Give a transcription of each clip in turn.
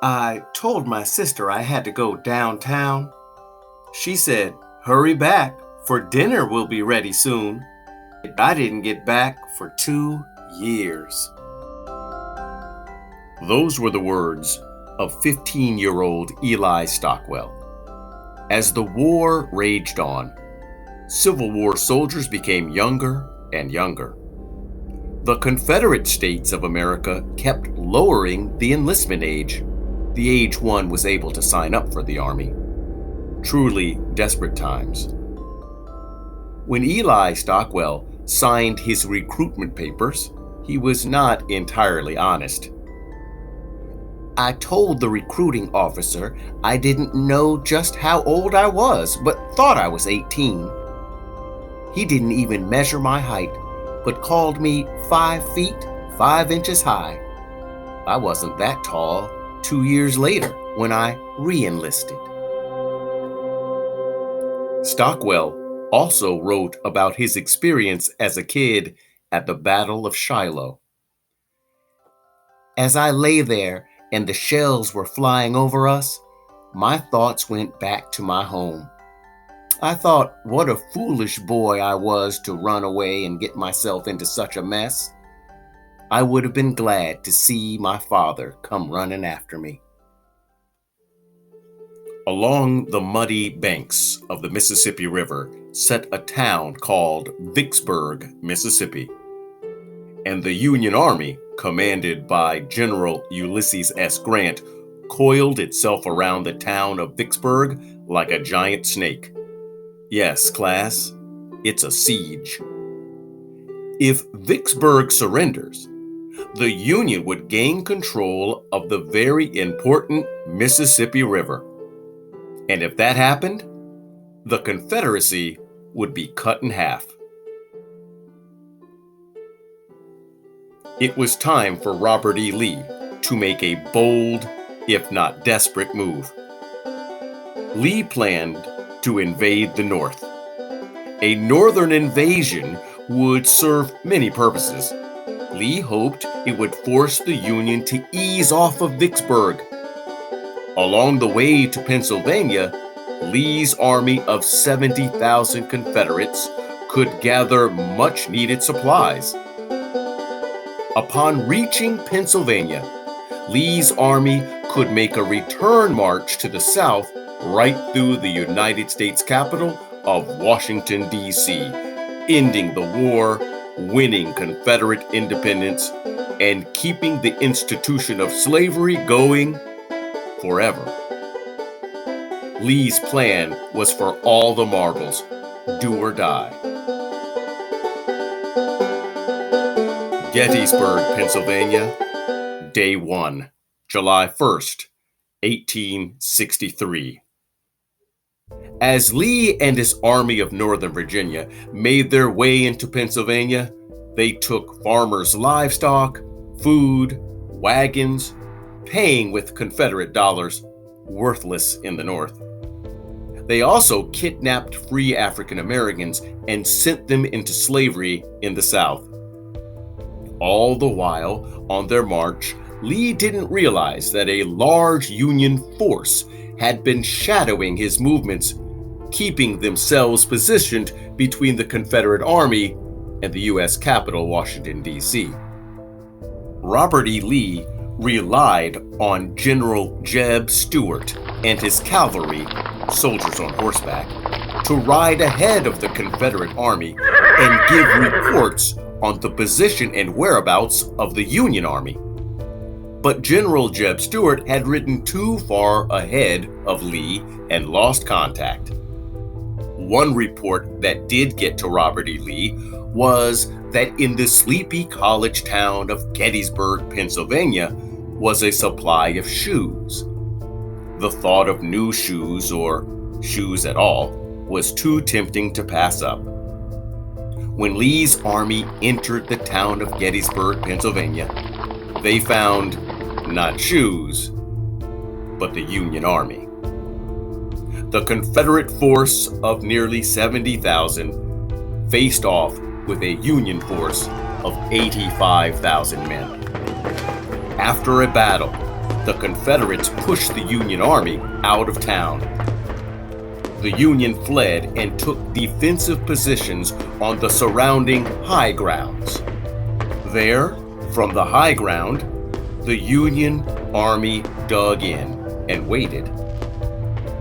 I told my sister I had to go downtown. She said, "Hurry back, for dinner will be ready soon." I didn't get back for 2 years. Those were the words of 15-year-old Eli Stockwell. As the war raged on, Civil War soldiers became younger and younger. The Confederate States of America kept lowering the enlistment age, the age one was able to sign up for the Army. Truly desperate times. When Eli Stockwell signed his recruitment papers, he was not entirely honest. "I told the recruiting officer I didn't know just how old I was, but thought I was 18. He didn't even measure my height, but called me 5 feet, 5 inches high. I wasn't that tall 2 years later when I re-enlisted." Stockwell also wrote about his experience as a kid at the Battle of Shiloh. "As I lay there and the shells were flying over us, my thoughts went back to my home. I thought what a foolish boy I was to run away and get myself into such a mess. I would have been glad to see my father come running after me." Along the muddy banks of the Mississippi River sat a town called Vicksburg, Mississippi. And the Union Army, commanded by General Ulysses S. Grant, coiled itself around the town of Vicksburg like a giant snake. Yes, class, it's a siege. If Vicksburg surrenders, the Union would gain control of the very important Mississippi River. And if that happened, the Confederacy would be cut in half. It was time for Robert E. Lee to make a bold, if not desperate, move. Lee planned to invade the North. A northern invasion would serve many purposes. Lee hoped it would force the Union to ease off of Vicksburg. Along the way to Pennsylvania, Lee's army of 70,000 Confederates could gather much-needed supplies. Upon reaching Pennsylvania, Lee's army could make a return march to the south right through the United States capital of Washington, D.C., ending the war, winning Confederate independence, and keeping the institution of slavery going forever. Lee's plan was for all the marbles, do or die. Gettysburg, Pennsylvania, Day One, July 1st, 1863. As Lee and his Army of Northern Virginia made their way into Pennsylvania, they took farmers' livestock, food, wagons, paying with Confederate dollars, worthless in the North. They also kidnapped free African Americans and sent them into slavery in the South. All the while, on their march, Lee didn't realize that a large Union force had been shadowing his movements, keeping themselves positioned between the Confederate Army and the U.S. Capitol, Washington, D.C. Robert E. Lee relied on General Jeb Stuart and his cavalry, soldiers on horseback, to ride ahead of the Confederate Army and give reports on the position and whereabouts of the Union Army. But General Jeb Stuart had ridden too far ahead of Lee and lost contact. One report that did get to Robert E. Lee was that in the sleepy college town of Gettysburg, Pennsylvania, was a supply of shoes. The thought of new shoes, or shoes at all, was too tempting to pass up. When Lee's army entered the town of Gettysburg, Pennsylvania, they found not shoes, but the Union Army. The Confederate force of nearly 70,000 faced off with a Union force of 85,000 men. After a battle, the Confederates pushed the Union Army out of town. The Union fled and took defensive positions on the surrounding high grounds. There, from the high ground, the Union Army dug in and waited.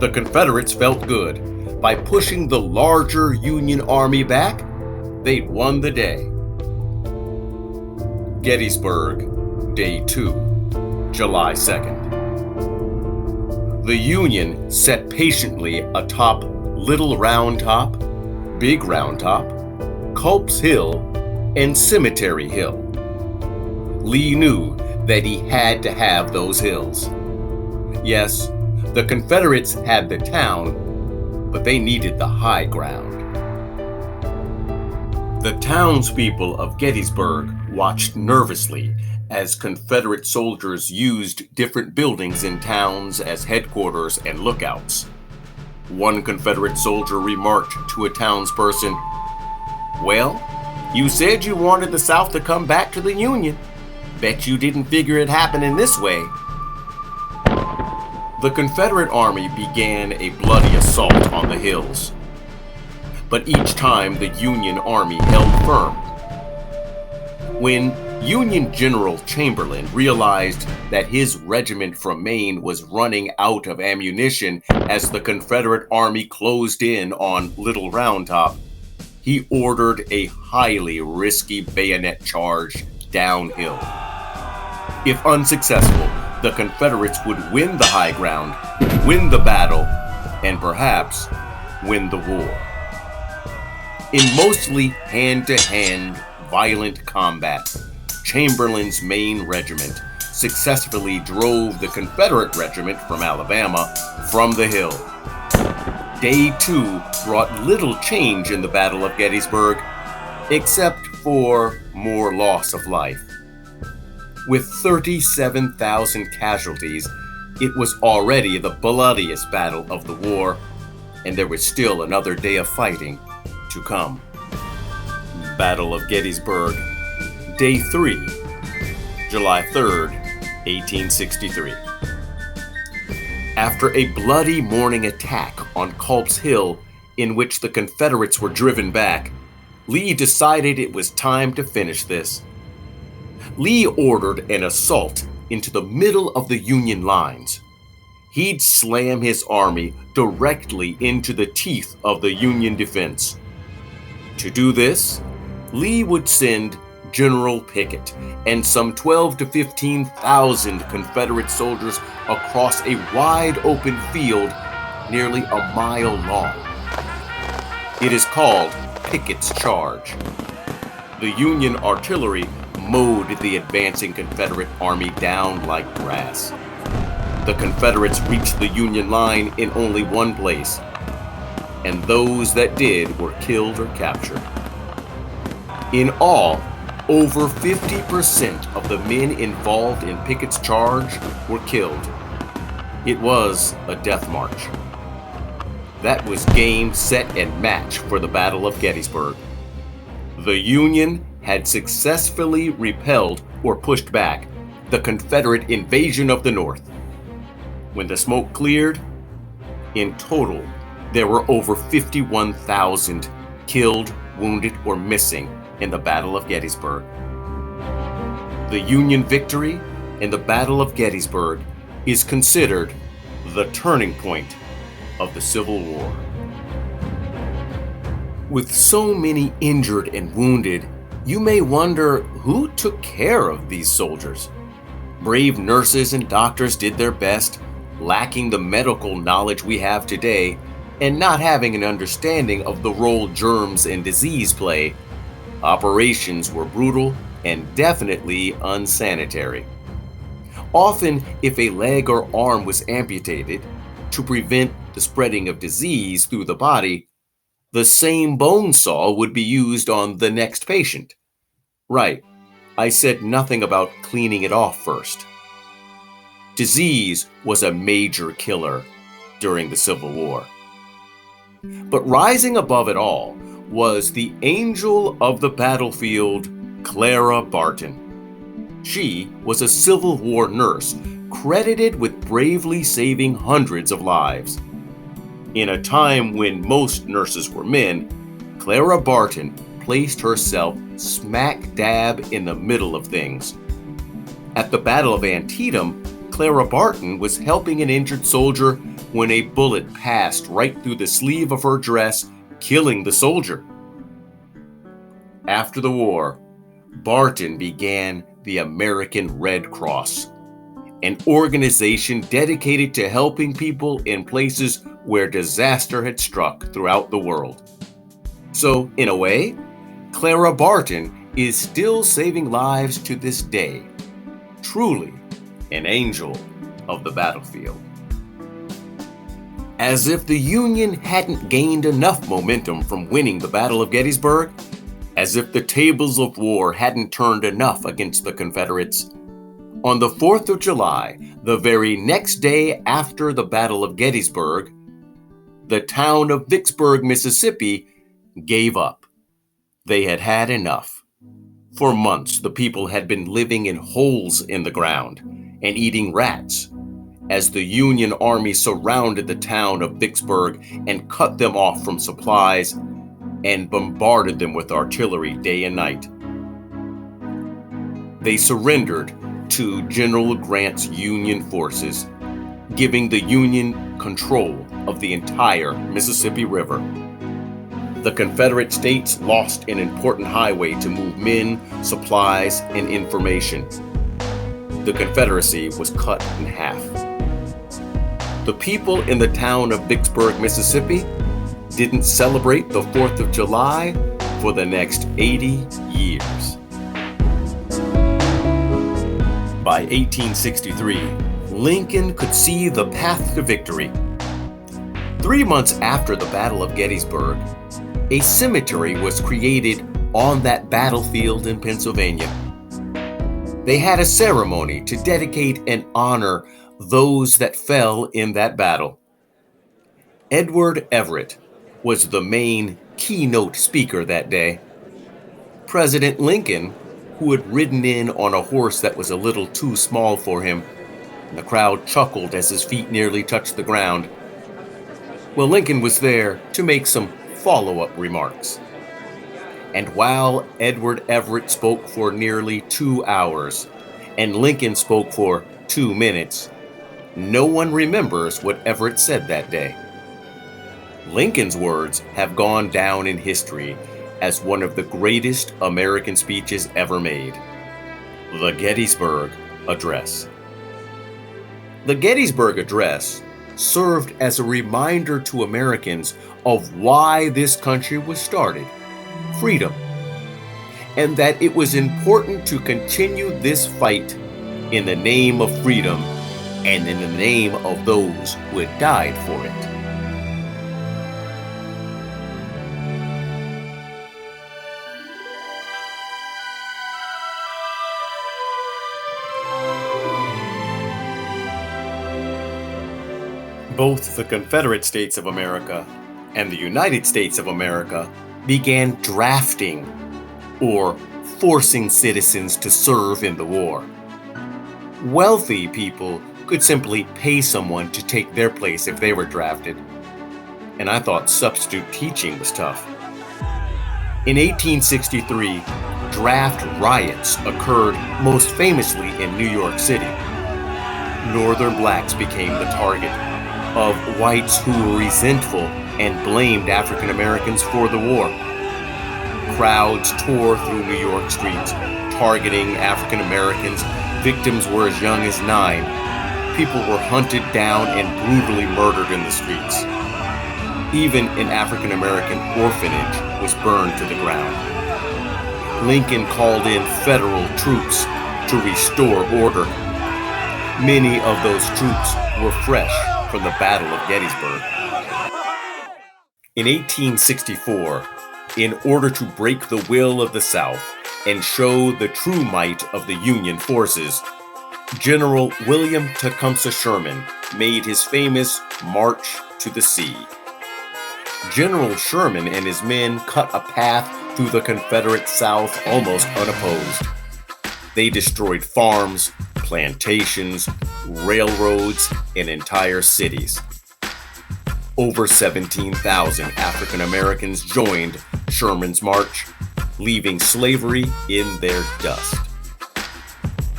The Confederates felt good. By pushing the larger Union Army back, they'd won the day. Gettysburg, Day 2, July 2nd. The Union sat patiently atop Little Round Top, Big Round Top, Culp's Hill, and Cemetery Hill. Lee knew that he had to have those hills. Yes, the Confederates had the town, but they needed the high ground. The townspeople of Gettysburg watched nervously as Confederate soldiers used different buildings in towns as headquarters and lookouts. One Confederate soldier remarked to a townsperson, "Well, you said you wanted the South to come back to the Union. Bet you didn't figure it happening this way." The Confederate Army began a bloody assault on the hills. But each time the Union Army held firm. When Union General Chamberlain realized that his regiment from Maine was running out of ammunition as the Confederate Army closed in on Little Round Top, he ordered a highly risky bayonet charge downhill. If unsuccessful, the Confederates would win the high ground, win the battle, and perhaps win the war. In mostly hand-to-hand violent combat, Chamberlain's Maine regiment successfully drove the Confederate regiment from Alabama from the hill. Day 2 brought little change in the Battle of Gettysburg, except for more loss of life. With 37,000 casualties, it was already the bloodiest battle of the war, and there was still another day of fighting to come. Battle of Gettysburg, Day 3, July 3rd, 1863. After a bloody morning attack on Culp's Hill, in which the Confederates were driven back, Lee decided it was time to finish this. Lee ordered an assault into the middle of the Union lines. He'd slam his army directly into the teeth of the Union defense. To do this, Lee would send General Pickett and some 12 to 15,000 Confederate soldiers across a wide open field nearly a mile long. It is called Pickett's Charge. The Union artillery mowed the advancing Confederate army down like grass. The Confederates reached the Union line in only one place, and those that did were killed or captured. In all, over 50% of the men involved in Pickett's charge were killed. It was a death march. That was game, set, and match for the Battle of Gettysburg. The Union had successfully repelled or pushed back the Confederate invasion of the North. When the smoke cleared, in total, there were over 51,000 killed, wounded, or missing in the Battle of Gettysburg. The Union victory in the Battle of Gettysburg is considered the turning point of the Civil War. With so many injured and wounded, you may wonder who took care of these soldiers. Brave nurses and doctors did their best, lacking the medical knowledge we have today, and not having an understanding of the role germs and disease play. Operations were brutal and definitely unsanitary. Often, if a leg or arm was amputated to prevent the spreading of disease through the body, the same bone saw would be used on the next patient. Right, I said nothing about cleaning it off first. Disease was a major killer during the Civil War. But rising above it all was the angel of the battlefield, Clara Barton. She was a Civil War nurse, credited with bravely saving hundreds of lives. In a time when most nurses were men, Clara Barton placed herself smack dab in the middle of things. At the Battle of Antietam, Clara Barton was helping an injured soldier when a bullet passed right through the sleeve of her dress, killing the soldier. After the war, Barton began the American Red Cross, an organization dedicated to helping people in places where disaster had struck throughout the world. So, in a way, Clara Barton is still saving lives to this day. Truly an angel of the battlefield. As if the Union hadn't gained enough momentum from winning the Battle of Gettysburg, as if the tables of war hadn't turned enough against the Confederates, on the 4th of July, the very next day after the Battle of Gettysburg, the town of Vicksburg, Mississippi, gave up. They had had enough. For months, the people had been living in holes in the ground and eating rats as the Union Army surrounded the town of Vicksburg and cut them off from supplies and bombarded them with artillery day and night. They surrendered to General Grant's Union forces, giving the Union control of the entire Mississippi River. The Confederate States lost an important highway to move men, supplies, and information. The Confederacy was cut in half. The people in the town of Vicksburg, Mississippi, didn't celebrate the 4th of July for the next 80 years. By 1863, Lincoln could see the path to victory. 3 months after the Battle of Gettysburg, a cemetery was created on that battlefield in Pennsylvania. They had a ceremony to dedicate and honor those that fell in that battle. Edward Everett was the main keynote speaker that day. President Lincoln, who had ridden in on a horse that was a little too small for him, and the crowd chuckled as his feet nearly touched the ground. Well, Lincoln was there to make some follow-up remarks. And while Edward Everett spoke for nearly 2 hours, and Lincoln spoke for 2 minutes, no one remembers what Everett said that day. Lincoln's words have gone down in history as one of the greatest American speeches ever made. The Gettysburg Address. The Gettysburg Address served as a reminder to Americans of why this country was started, freedom, and that it was important to continue this fight in the name of freedom and in the name of those who had died for it. Both the Confederate States of America and the United States of America began drafting or forcing citizens to serve in the war. Wealthy people could simply pay someone to take their place if they were drafted, and I thought substitute teaching was tough. In 1863, draft riots occurred most famously in New York City. Northern blacks became the target of whites who were resentful and blamed African Americans for the war. Crowds tore through New York streets, targeting African Americans. Victims were as young as 9. People were hunted down and brutally murdered in the streets. Even an African American orphanage was burned to the ground. Lincoln called in federal troops to restore order. Many of those troops were fresh from the Battle of Gettysburg. In 1864, in order to break the will of the South and show the true might of the Union forces, General William Tecumseh Sherman made his famous March to the Sea. General Sherman and his men cut a path through the Confederate South almost unopposed. They destroyed farms, plantations, railroads, and entire cities. Over 17,000 African Americans joined Sherman's march, leaving slavery in their dust.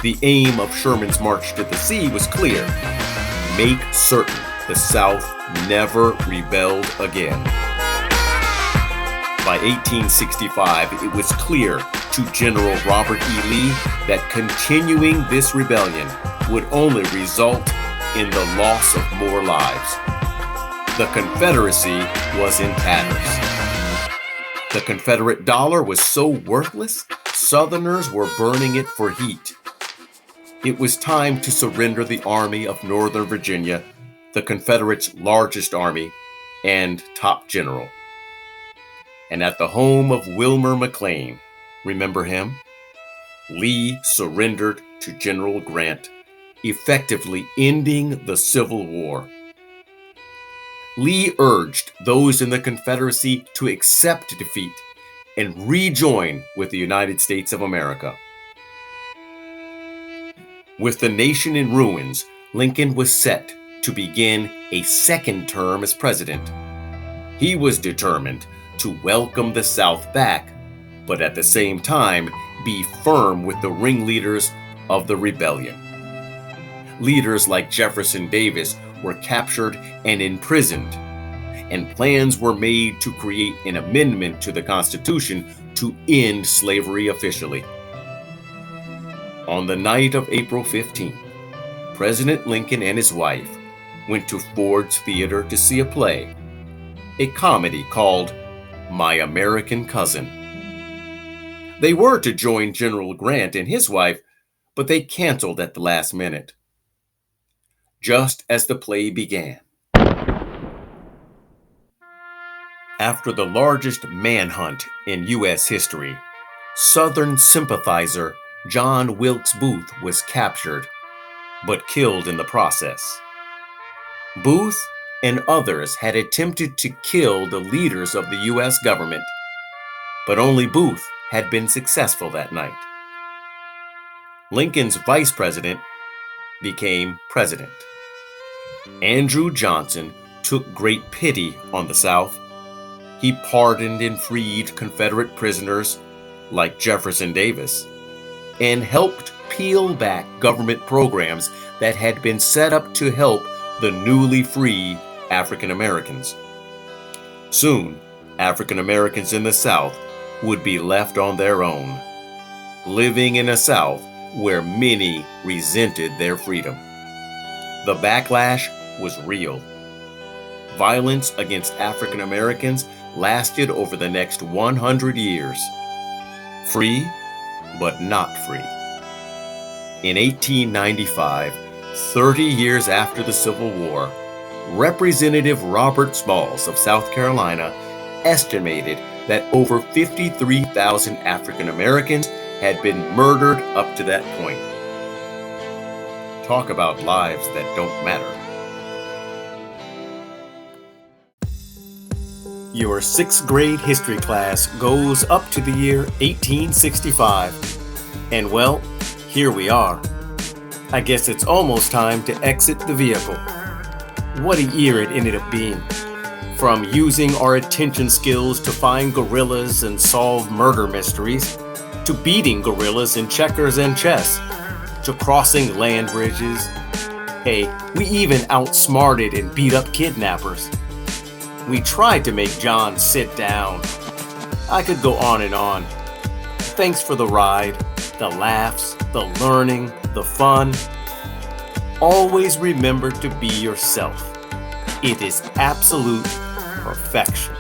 The aim of Sherman's march to the sea was clear: make certain the South never rebelled again. By 1865, it was clear to General Robert E. Lee that continuing this rebellion would only result in the loss of more lives. The Confederacy was in tatters. The Confederate dollar was so worthless, Southerners were burning it for heat. It was time to surrender the Army of Northern Virginia, the Confederates' largest army and top general. And at the home of Wilmer McLean, remember him? Lee surrendered to General Grant, effectively ending the Civil War. Lee urged those in the Confederacy to accept defeat and rejoin with the United States of America. With the nation in ruins, Lincoln was set to begin a second term as president. He was determined to welcome the South back, but at the same time be firm with the ringleaders of the rebellion. Leaders like Jefferson Davis were captured and imprisoned, and plans were made to create an amendment to the Constitution to end slavery officially. On the night of April 15th, President Lincoln and his wife went to Ford's Theater to see a play, a comedy called My American Cousin. They were to join General Grant and his wife, but they canceled at the last minute. Just as the play began, after the largest manhunt in U.S. history, Southern sympathizer John Wilkes Booth was captured, but killed in the process. Booth and others had attempted to kill the leaders of the U.S. government, but only Booth had been successful that night. Lincoln's vice president became president. Andrew Johnson took great pity on the South. He pardoned and freed Confederate prisoners like Jefferson Davis, and helped peel back government programs that had been set up to help the newly free African Americans. Soon, African Americans in the South would be left on their own, living in a South where many resented their freedom. The backlash was real. Violence against African Americans lasted over the next 100 years. Free, but not free. In 1895, 30 years after the Civil War, Representative Robert Smalls of South Carolina estimated that over 53,000 African Americans had been murdered up to that point. Talk about lives that don't matter. Your 6th grade history class goes up to the year 1865. And well, here we are. I guess it's almost time to exit the vehicle. What a year it ended up being. From using our attention skills to find gorillas and solve murder mysteries, to beating gorillas in checkers and chess, to crossing land bridges. Hey, we even outsmarted and beat up kidnappers. We tried to make John sit down. I could go on and on. Thanks for the ride, the laughs, the learning, the fun. Always remember to be yourself. It is absolute perfection.